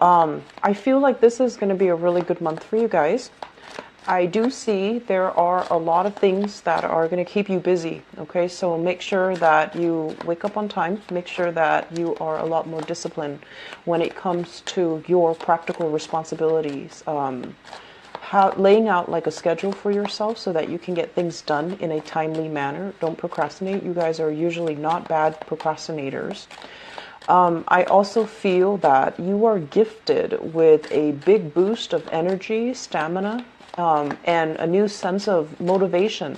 I feel like this is going to be a really good month for you guys. I do see there are a lot of things that are going to keep you busy. Okay, so make sure that you wake up on time. Make sure that you are a lot more disciplined when it comes to your practical responsibilities. Laying out like a schedule for yourself so that you can get things done in a timely manner. Don't procrastinate. You guys are usually not bad procrastinators. I also feel that you are gifted with a big boost of energy, stamina, and a new sense of motivation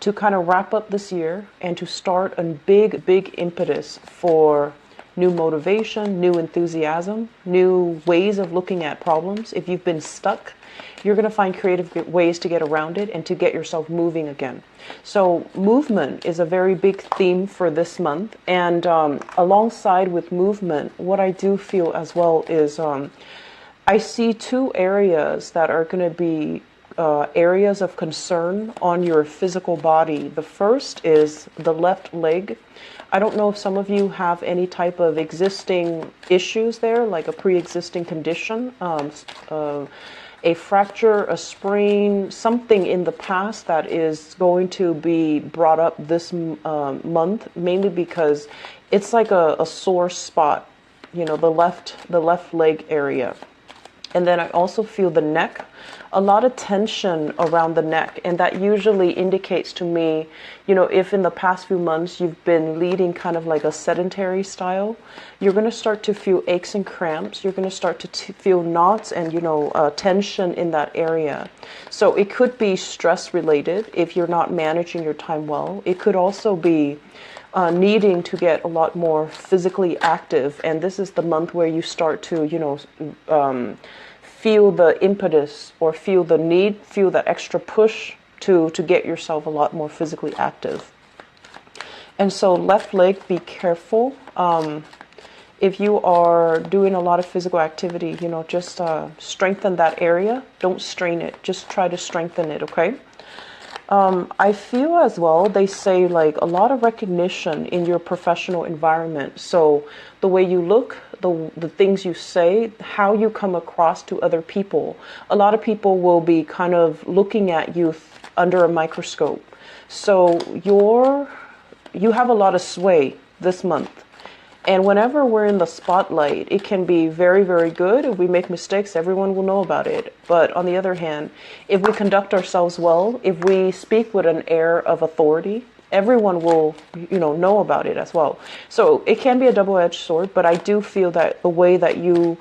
to kind of wrap up this year and to start a big impetus for new motivation, new enthusiasm, new ways of looking at problems. If you've been stuck, you're going to find creative ways to get around it and to get yourself moving again. So movement is a very big theme for this month. And alongside with movement, what I do feel as well is I see two areas that are going to be areas of concern on your physical body. The first is the left leg. I don't know if some of you have any type of existing issues there, like a pre-existing condition, a fracture, a sprain, something in the past that is going to be brought up this month, mainly because it's like a sore spot, you know, the left leg area. And then I also feel the neck, a lot of tension around the neck. And that usually indicates to me, you know, if in the past few months you've been leading kind of like a sedentary style, you're going to start to feel aches and cramps. You're going to start to feel knots and, you know, tension in that area. So it could be stress related if you're not managing your time well. It could also be needing to get a lot more physically active. And this is the month where you start to, you know, feel the impetus or feel the need, feel that extra push to get yourself a lot more physically active. And so left leg, be careful. If you are doing a lot of physical activity, you know, just strengthen that area. Don't strain it. Just try to strengthen it, okay? I feel as well, they say like a lot of recognition in your professional environment. So the way you look, the things you say, how you come across to other people. A lot of people will be kind of looking at you under a microscope. So you have a lot of sway this month. And whenever we're in the spotlight, it can be very, very good. If we make mistakes, everyone will know about it. But on the other hand, if we conduct ourselves well, if we speak with an air of authority, everyone will, you know about it as well. So it can be a double-edged sword, but I do feel that the way that you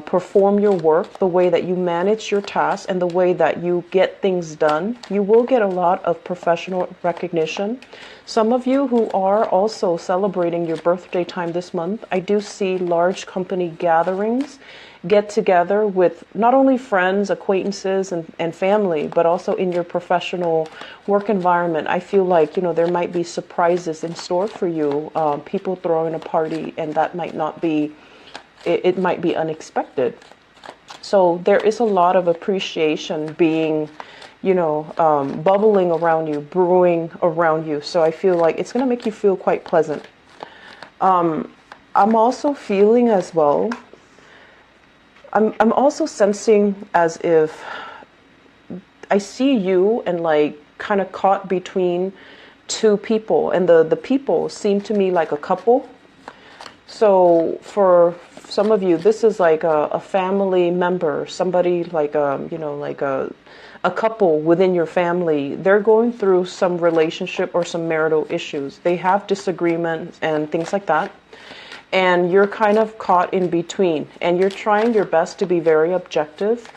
perform your work, the way that you manage your tasks, and the way that you get things done, you will get a lot of professional recognition. Some of you who are also celebrating your birthday time this month, I do see large company gatherings, get together with not only friends, acquaintances, and family, but also in your professional work environment. I feel like, you know, there might be surprises in store for you, people throwing a party, and that might not be, it might be unexpected. So there is a lot of appreciation being, you know, bubbling around you, brewing around you. So I feel like it's going to make you feel quite pleasant. I'm also feeling as well, I'm also sensing as if I see you and like kind of caught between two people, and the people seem to me like a couple. So for some of you, this is like a family member, somebody like you know, like a couple within your family. They're going through some relationship or some marital issues. They have disagreements and things like that. And you're kind of caught in between, and you're trying your best to be very objective.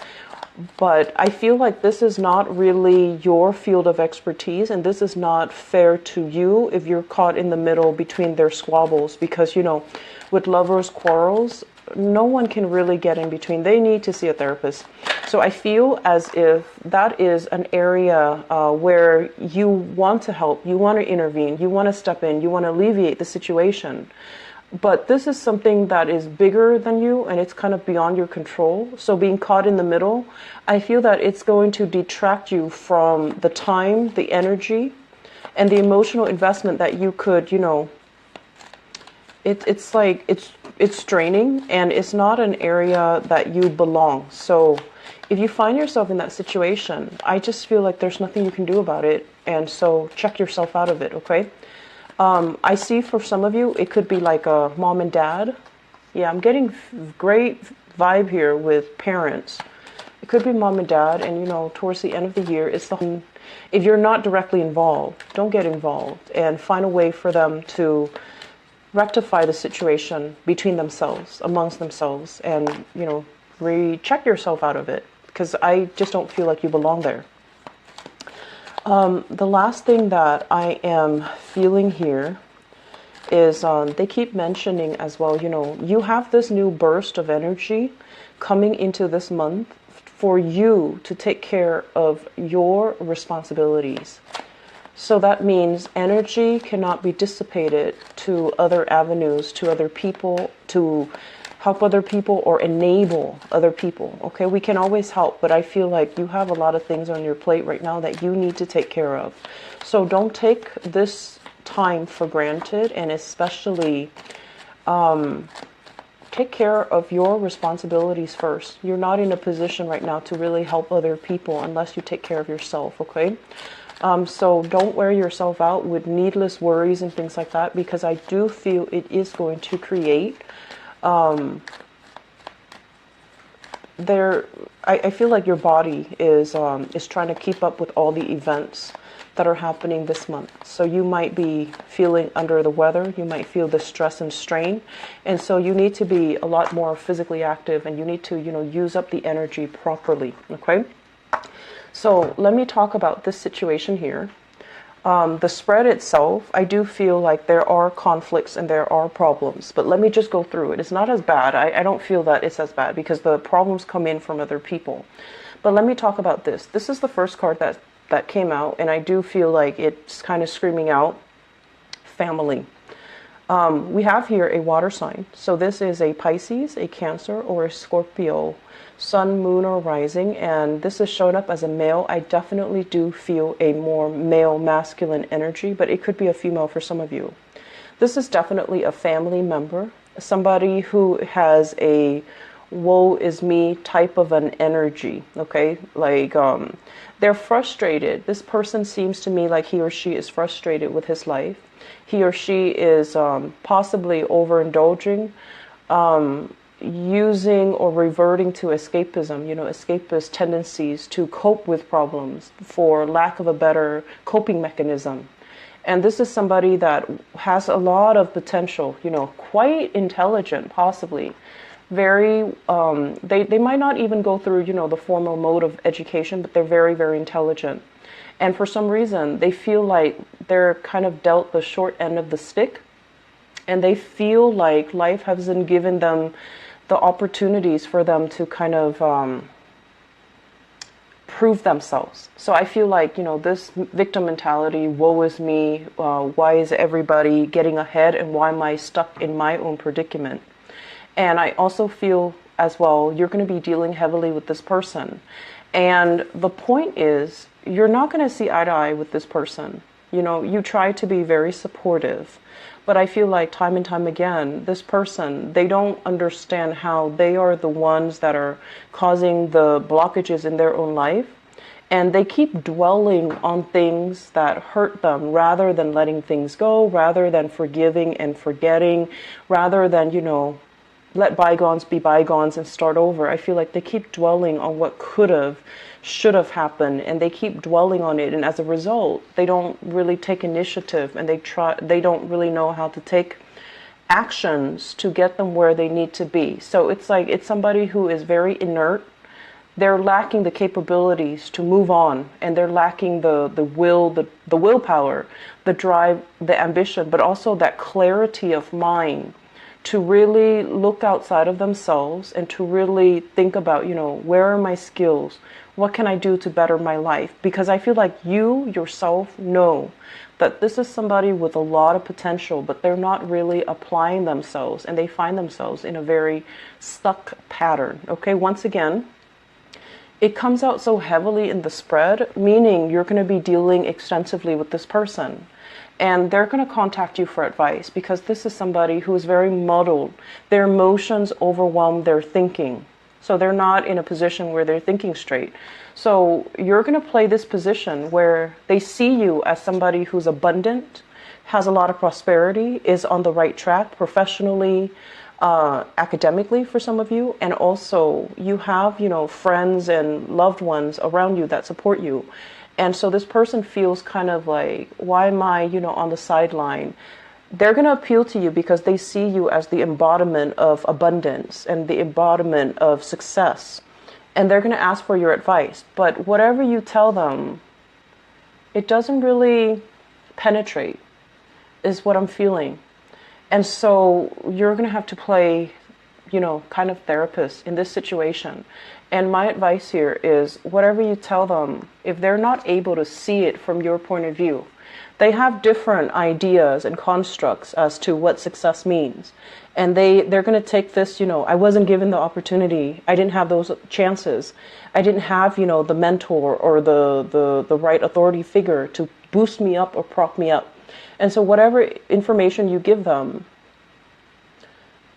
But I feel like this is not really your field of expertise, and this is not fair to you if you're caught in the middle between their squabbles, because, you know, with lovers' quarrels, no one can really get in between. They need to see a therapist. So I feel as if that is an area where you want to help, you want to intervene, you want to step in, you want to alleviate the situation. But this is something that is bigger than you, and it's kind of beyond your control. So being caught in the middle, I feel that it's going to detract you from the time, the energy, and the emotional investment that you could, you know, It's like it's draining, and it's not an area that you belong. So if you find yourself in that situation, I just feel like there's nothing you can do about it, and so check yourself out of it. Okay. I see for some of you it could be like a mom and dad. Yeah, I'm getting great vibe here with parents. It could be mom and dad, and towards the end of the year, it's the if you're not directly involved, don't get involved, and find a way for them to rectify the situation between themselves, amongst themselves, and recheck yourself out of it, because I just don't feel like you belong there. The last thing that I am feeling here is they keep mentioning as well, you have this new burst of energy coming into this month for you to take care of your responsibilities. So that means energy cannot be dissipated to other avenues, to other people, to help other people or enable other people. Okay, we can always help, but I feel like you have a lot of things on your plate right now that you need to take care of. So don't take this time for granted, and especially take care of your responsibilities first. You're not in a position right now to really help other people unless you take care of yourself, okay? So don't wear yourself out with needless worries and things like that, because I do feel it is going to create I feel like your body is trying to keep up with all the events that are happening this month. So you might be feeling under the weather, you might feel the stress and strain, and so you need to be a lot more physically active, and you need to use up the energy properly. Okay, so let me talk about this situation here. The spread itself, I do feel like there are conflicts and there are problems, but let me just go through it. It's not as bad. I don't feel that it's as bad because the problems come in from other people. But let me talk about this. This is the first card that came out, and I do feel like it's kind of screaming out family. We have here a water sign. So this is a Pisces, a Cancer, or a Scorpio, sun, moon, or rising, and this is showing up as a male. I definitely do feel a more male masculine energy, but it could be a female for some of you. This is definitely a family member, somebody who has a woe is me type of an energy. Okay, like they're frustrated. This person seems to me like he or she is frustrated with his life. He or she is possibly overindulging, using or reverting to escapism, escapist tendencies to cope with problems for lack of a better coping mechanism. And this is somebody that has a lot of potential, quite intelligent, possibly. Very, they might not even go through, the formal mode of education, but they're very, very intelligent. And for some reason, they feel like they're kind of dealt the short end of the stick, and they feel like life hasn't given them the opportunities for them to kind of prove themselves. So I feel like, this victim mentality, woe is me, why is everybody getting ahead, and why am I stuck in my own predicament? And I also feel as well, you're going to be dealing heavily with this person. And the point is, you're not going to see eye to eye with this person. You try to be very supportive, but I feel like time and time again, this person, they don't understand how they are the ones that are causing the blockages in their own life. And they keep dwelling on things that hurt them rather than letting things go, rather than forgiving and forgetting, rather than, let bygones be bygones and start over. I feel like they keep dwelling on what could have, should have happened, and they keep dwelling on it, and as a result, they don't really take initiative, and they don't really know how to take actions to get them where they need to be. So it's like it's somebody who is very inert. They're lacking the capabilities to move on, and they're lacking the will, the willpower, the drive, the ambition, but also that clarity of mind to really look outside of themselves and to really think about, where are my skills? What can I do to better my life? Because I feel like you yourself know that this is somebody with a lot of potential, but they're not really applying themselves, and they find themselves in a very stuck pattern. Okay, once again, it comes out so heavily in the spread, meaning you're going to be dealing extensively with this person. and they're going to contact you for advice because this is somebody who is very muddled. Their emotions overwhelm their thinking. So they're not in a position where they're thinking straight. So you're going to play this position where they see you as somebody who's abundant, has a lot of prosperity, is on the right track professionally, academically for some of you, and also you have, friends and loved ones around you that support you. And so this person feels kind of like, why am I, on the sideline? They're going to appeal to you because they see you as the embodiment of abundance and the embodiment of success. And they're going to ask for your advice. But whatever you tell them, it doesn't really penetrate, is what I'm feeling. And so you're going to have to play, kind of therapist in this situation. And my advice here is whatever you tell them, if they're not able to see it from your point of view, they have different ideas and constructs as to what success means. And they're going to take this, I wasn't given the opportunity. I didn't have those chances. I didn't have, the mentor or the right authority figure to boost me up or prop me up. And so whatever information you give them,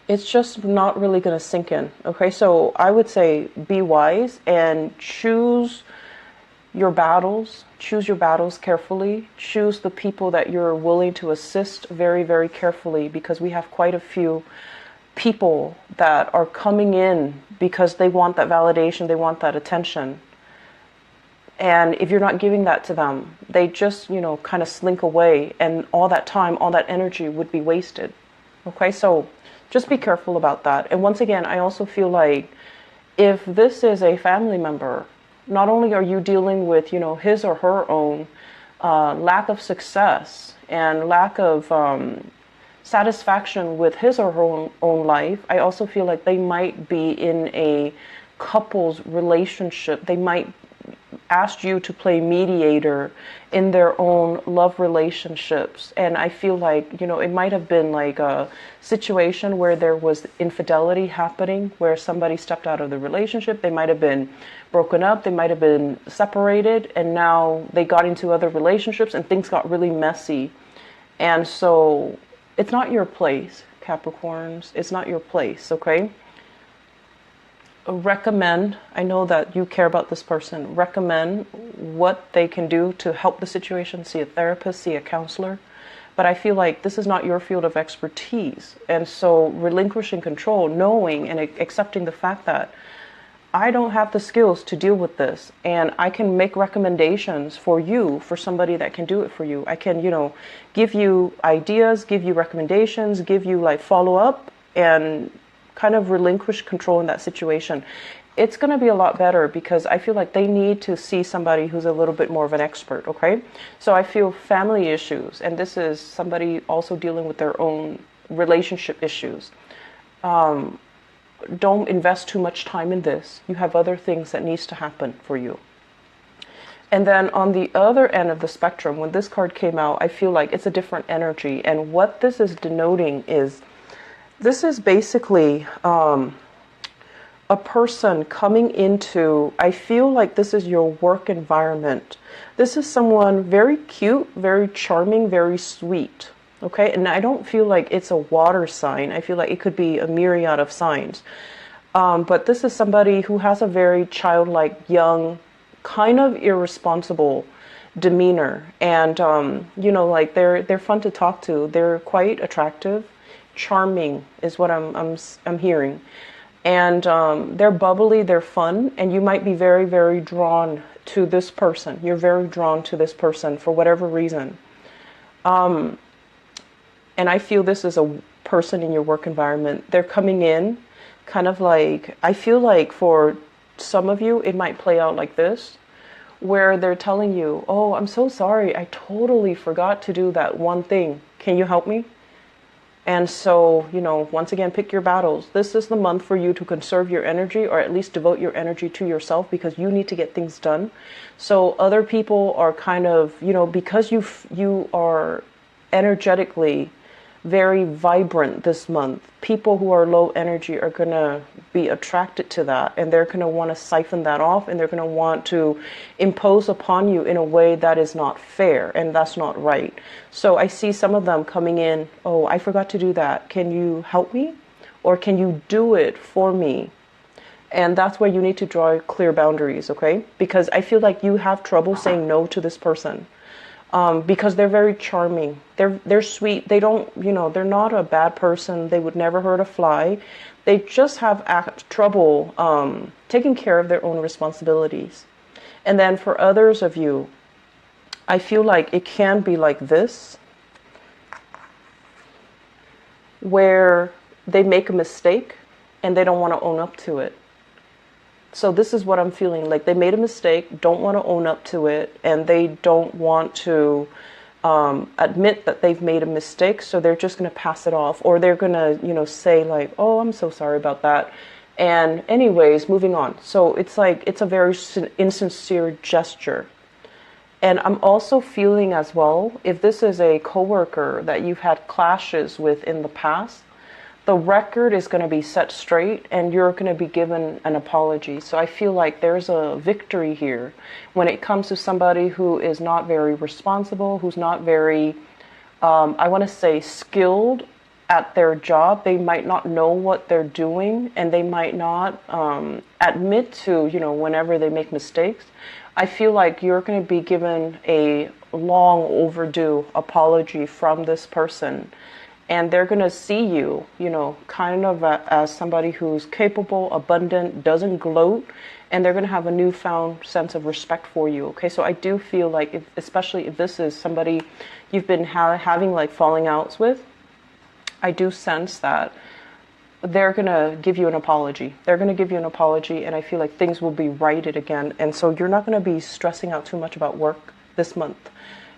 it's just not really going to sink in. Okay, so I would say be wise and choose your battles. Choose your battles carefully. Choose the people that you're willing to assist very, very carefully, because we have quite a few people that are coming in because they want that validation, they want that attention. And if you're not giving that to them, they just, kind of slink away, and all that time, all that energy would be wasted. Okay, so just be careful about that. And once again, I also feel like if this is a family member, not only are you dealing with, his or her own lack of success and lack of satisfaction with his or her own life, I also feel like they might be in a couple's relationship. They might ask you to play mediator in their own love relationships. And I feel like, it might have been like a situation where there was infidelity happening, where somebody stepped out of the relationship. They might have been broken up. They might have been separated. And now they got into other relationships and things got really messy. And so it's not your place, Capricorns. It's not your place, okay? Recommend, I know that you care about this person, recommend what they can do to help the situation. See a therapist, see a counselor. But I feel like this is not your field of expertise. And so relinquishing control, knowing and accepting the fact that I don't have the skills to deal with this, and I can make recommendations for you, for somebody that can do it for you. I can, give you ideas, give you recommendations, give you like follow up, and kind of relinquish control in that situation. It's going to be a lot better because I feel like they need to see somebody who's a little bit more of an expert, okay? So I feel family issues, and this is somebody also dealing with their own relationship issues. Don't invest too much time in this. You have other things that needs to happen for you. And then on the other end of the spectrum, when this card came out, I feel like it's a different energy. And what this is denoting is, this is basically a person coming into, I feel like this is your work environment. This is someone very cute, very charming, very sweet. Okay, and I don't feel like it's a water sign. I feel like it could be a myriad of signs. But this is somebody who has a very childlike, young, kind of irresponsible demeanor. And, like they're fun to talk to. They're quite attractive. Charming is what I'm hearing. And they're bubbly, they're fun, and you might be very, very drawn to this person. You're very drawn to this person for whatever reason. And I feel this is a person in your work environment. They're coming in kind of like, I feel like for some of you, it might play out like this, where they're telling you, oh, I'm so sorry, I totally forgot to do that one thing. Can you help me? And so, once again, pick your battles. This is the month for you to conserve your energy, or at least devote your energy to yourself, because you need to get things done. So other people are kind of, because you are energetically very vibrant this month. People who are low energy are going to be attracted to that, and they're going to want to siphon that off, and they're going to want to impose upon you in a way that is not fair, and that's not right. So I see some of them coming in, oh, I forgot to do that. Can you help me? Or can you do it for me? And that's where you need to draw clear boundaries, okay? Because I feel like you have trouble saying no to this person. Because they're very charming. They're sweet. They don't, they're not a bad person. They would never hurt a fly. They just have trouble taking care of their own responsibilities. And then for others of you, I feel like it can be like this, where they make a mistake and they don't want to own up to it. So this is what I'm feeling, like they made a mistake, don't want to own up to it, and they don't want to admit that they've made a mistake, so they're just going to pass it off, or they're going to, say like, oh, I'm so sorry about that. And anyways, moving on. So it's like, it's a very insincere gesture. And I'm also feeling as well, if this is a coworker that you've had clashes with in the past, the record is going to be set straight and you're going to be given an apology. So I feel like there's a victory here when it comes to somebody who is not very responsible, who's not very, I want to say, skilled at their job. They might not know what they're doing, and they might not admit to, whenever they make mistakes. I feel like you're going to be given a long overdue apology from this person. And they're going to see you, kind of as somebody who's capable, abundant, doesn't gloat, and they're going to have a newfound sense of respect for you. Okay, so I do feel like, especially if this is somebody you've been having like falling outs with, I do sense that they're going to give you an apology. They're going to give you an apology, and I feel like things will be righted again. And so you're not going to be stressing out too much about work this month.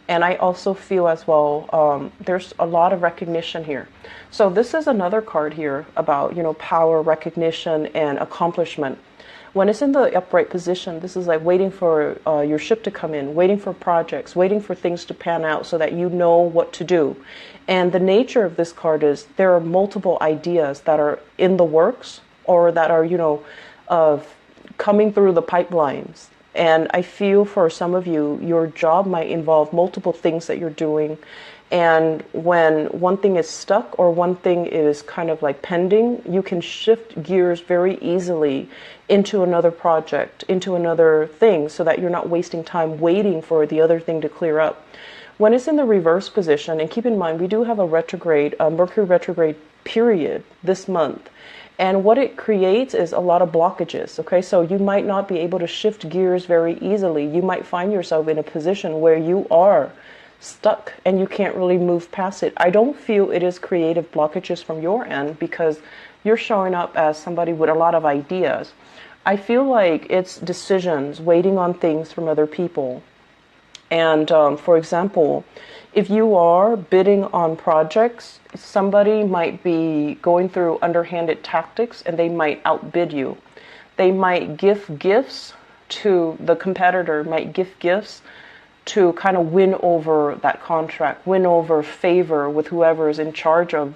And I also feel as well, there's a lot of recognition here. So this is another card here about, power, recognition, and accomplishment. When it's in the upright position, this is like waiting for your ship to come in, waiting for projects, waiting for things to pan out so that you know what to do. And the nature of this card is there are multiple ideas that are in the works, or that are, coming through the pipelines. And I feel for some of you, your job might involve multiple things that you're doing. And when one thing is stuck or one thing is kind of like pending, you can shift gears very easily into another project, into another thing, so that you're not wasting time waiting for the other thing to clear up. When it's in the reverse position, and keep in mind, we do have a retrograde, Mercury retrograde period this month. And what it creates is a lot of blockages, okay? So you might not be able to shift gears very easily. You might find yourself in a position where you are stuck and you can't really move past it. I don't feel it is creative blockages from your end, because you're showing up as somebody with a lot of ideas. I feel like it's decisions, waiting on things from other people. And for example, if you are bidding on projects, somebody might be going through underhanded tactics and they might outbid you. They might give gifts to the competitor, might give gifts to kind of win over that contract, win over favor with whoever is in charge of,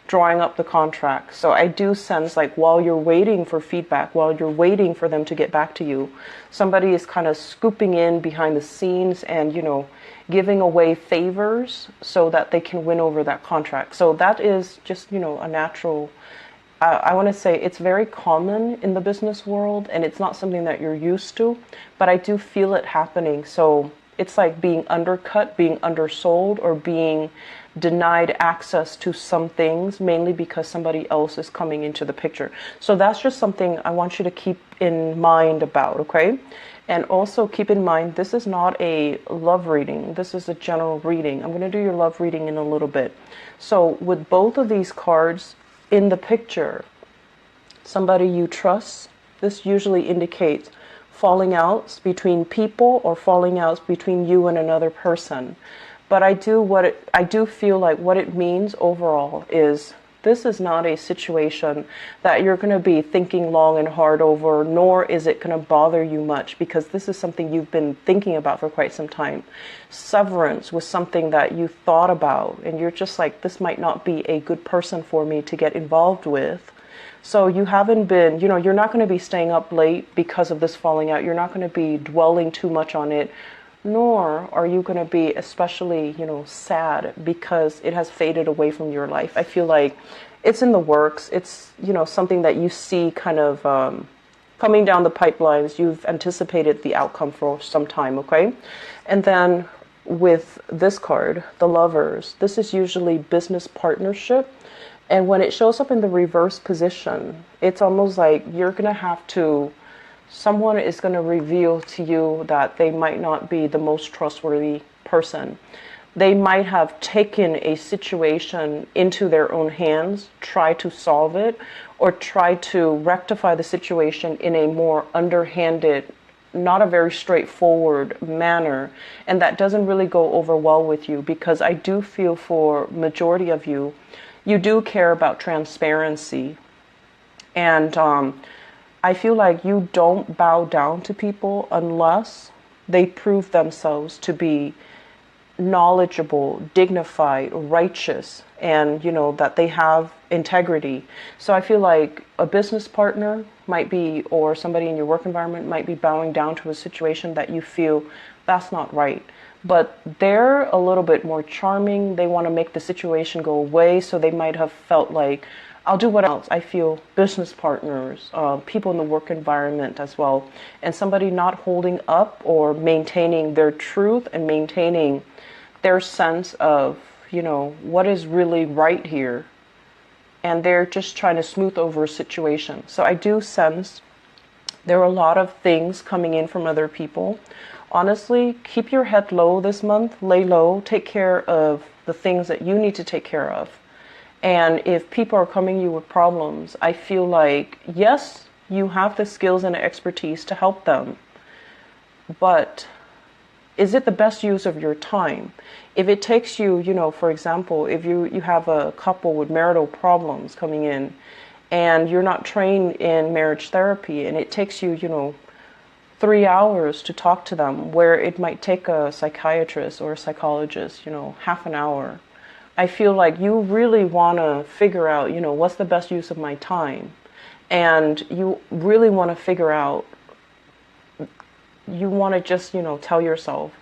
drawing up the contract. So I do sense like while you're waiting for feedback, while you're waiting for them to get back to you, somebody is kind of scooping in behind the scenes and, giving away favors so that they can win over that contract. So that is just, a natural, I want to say it's very common in the business world, and it's not something that you're used to, but I do feel it happening. So it's like being undercut, being undersold, or being denied access to some things, mainly because somebody else is coming into the picture. So that's just something I want you to keep in mind about, okay? And also keep in mind, this is not a love reading. This is a general reading. I'm going to do your love reading in a little bit. So with both of these cards in the picture, somebody you trust, this usually indicates falling outs between people or falling outs between you and another person. But I do feel like what it means overall is this is not a situation that you're going to be thinking long and hard over, nor is it going to bother you much, because this is something you've been thinking about for quite some time. Severance was something that you thought about, and you're just like, this might not be a good person for me to get involved with. So you haven't been, you're not going to be staying up late because of this falling out. You're not going to be dwelling too much on it, nor are you going to be especially, sad because it has faded away from your life. I feel like it's in the works. It's, something that you see kind of coming down the pipelines. You've anticipated the outcome for some time, okay? And then with this card, the Lovers, this is usually business partnership. And when it shows up in the reverse position, it's almost like you're going to have to, someone is going to reveal to you that they might not be the most trustworthy person. They might have taken a situation into their own hands, try to solve it, or try to rectify the situation in a more underhanded, not a very straightforward manner. And that doesn't really go over well with you, because I do feel for majority of you, you do care about transparency. And I feel like you don't bow down to people unless they prove themselves to be knowledgeable, dignified, righteous, and that they have integrity. So I feel like a business partner might be, or somebody in your work environment might be bowing down to a situation that you feel that's not right. But they're a little bit more charming. They want to make the situation go away. So they might have felt like, I'll do what else. I feel business partners, people in the work environment as well. And somebody not holding up or maintaining their truth and maintaining their sense of, what is really right here. And they're just trying to smooth over a situation. So I do sense there are a lot of things coming in from other people. Honestly, keep your head low this month, lay low, take care of the things that you need to take care of. And if people are coming to you with problems, I feel like, yes, you have the skills and the expertise to help them, but is it the best use of your time? If it takes you, for example, if you have a couple with marital problems coming in and you're not trained in marriage therapy, and it takes you, 3 hours to talk to them, where it might take a psychiatrist or a psychologist, half an hour. I feel like you really want to figure out, what's the best use of my time? And you really want to figure out, you want to just, tell yourself,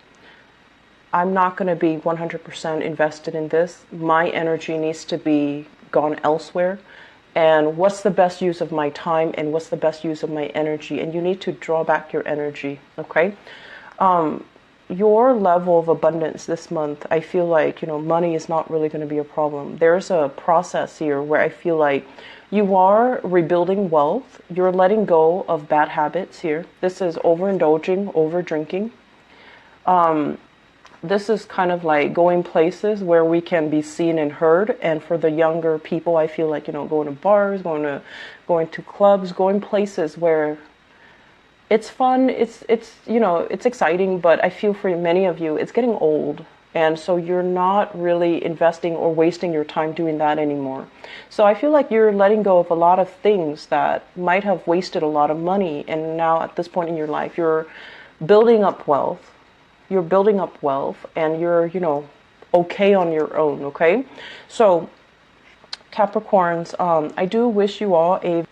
I'm not going to be 100% invested in this. My energy needs to be gone elsewhere. And what's the best use of my time, and what's the best use of my energy? And you need to draw back your energy, okay? Your level of abundance this month, I feel like, money is not really going to be a problem. There's a process here where I feel like you are rebuilding wealth. You're letting go of bad habits here. This is overindulging, over drinking. This is kind of like going places where we can be seen and heard. And for the younger people, I feel like, going to bars, going to clubs, going places where it's fun. It's exciting, but I feel for many of you, it's getting old. And so you're not really investing or wasting your time doing that anymore. So I feel like you're letting go of a lot of things that might have wasted a lot of money. And now at this point in your life, you're building up wealth. You're building up wealth, and you're, okay on your own, okay? So Capricorns, I do wish you all a